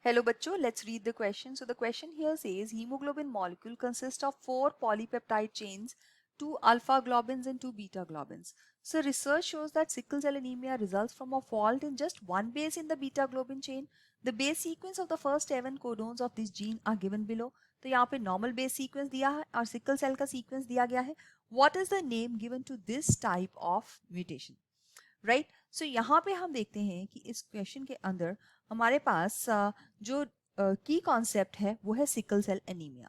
Hello बच्चों, let's read the question. So the question here says hemoglobin molecule consists of 4 polypeptide chains, 2 alpha globins and 2 beta globins. So research shows that sickle cell anemia results from a fault in just one base in the beta globin chain. The base sequence of the first 7 codons of this gene are given below. तो यहाँ पे normal base sequence दिया है और sickle cell का sequence दिया गया है. What is the name given to this type of mutation? Right so यहाँ पे हम देखते हैं कि इस क्वेश्चन के अंदर हमारे पास जो की कॉन्सेप्ट है वो है sickle cell anaemia.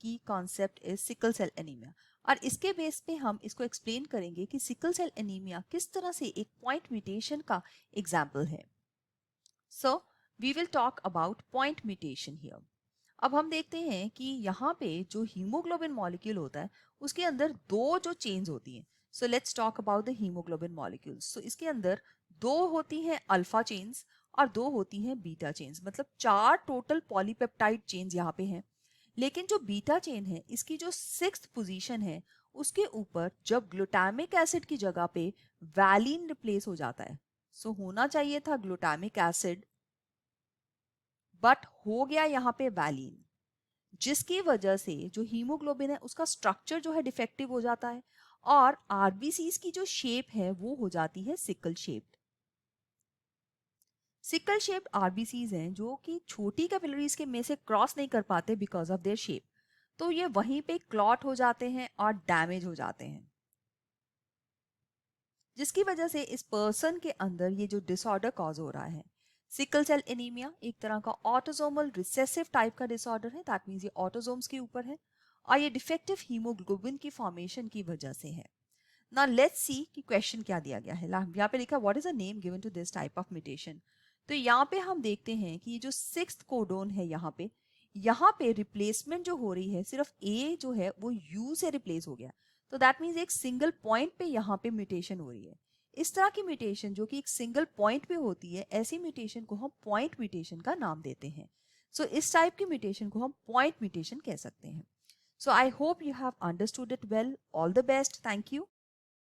Key concept is sickle cell anaemia और इसके बेस पे हम इसको एक्सप्लेन करेंगे कि सिकल सेल एनीमिया किस तरह से एक पॉइंट म्यूटेशन का एग्जाम्पल है. So we will talk about point mutation here. अब हम देखते हैं कि यहाँ पे जो हीमोग्लोबिन मॉलिक्यूल होता है उसके अंदर दो जो चेन्स होती हैं. So let's talk about the haemoglobin molecules. So इसके अंदर दो होती हैं अल्फा चेन्स और दो होती हैं बीटा चेन्स, मतलब 4 टोटल पॉलीपेप्टाइड चेन्स यहाँ पे हैं. लेकिन जो बीटा चेन है इसकी जो 6th पोजीशन है उसके ऊपर जब ग्लूटामिक एसिड की जगह पे वैलिन रिप्लेस हो जाता है. सो होना चाहिए था ग्लूटामिक एसिड बट हो गया यहाँ पे वैलिन, जिसकी वजह से जो हीमोग्लोबिन है उसका स्ट्रक्चर जो है डिफेक्टिव हो जाता है और आरबीसीज की जो शेप है वो हो जाती है sickle shaped. Sickle shaped RBCs हैं जो कि छोटी कैपिलरीज के में से क्रॉस नहीं कर पाते बिकॉज ऑफ देयर शेप. तो ये वहीं पे क्लॉट हो जाते हैं और डैमेज हो जाते हैं, जिसकी वजह से इस पर्सन के अंदर ये जो डिसऑर्डर कॉज हो रहा है. सिकल सेल एनीमिया एक तरह का ऑटोसोमल रिसेसिव टाइप का डिसऑर्डर है. दैट मींस ये ऑटोसोम्स के ऊपर है और ये डिफेक्टिव हीमोग्लोबिन की फॉर्मेशन की वजह से है. नाउ लेट्स सी कि क्वेश्चन क्या दिया गया है. यहाँ पे लिखा what is the name given to this type of mutation. तो यहाँ पे हम देखते हैं कि ये जो 6th कोडोन है यहाँ पे रिप्लेसमेंट जो हो रही है सिर्फ ए जो है वो यू से रिप्लेस हो गया. तो दैट मीन्स एक सिंगल पॉइंट पे यहाँ पे म्यूटेशन हो रही है. इस तरह की म्यूटेशन जो कि एक सिंगल पॉइंट पे होती है, ऐसी म्यूटेशन को हम पॉइंट म्यूटेशन का नाम देते हैं. सो इस टाइप की म्यूटेशन को हम पॉइंट म्यूटेशन कह सकते हैं. So I hope you have understood it well. All the best. Thank you.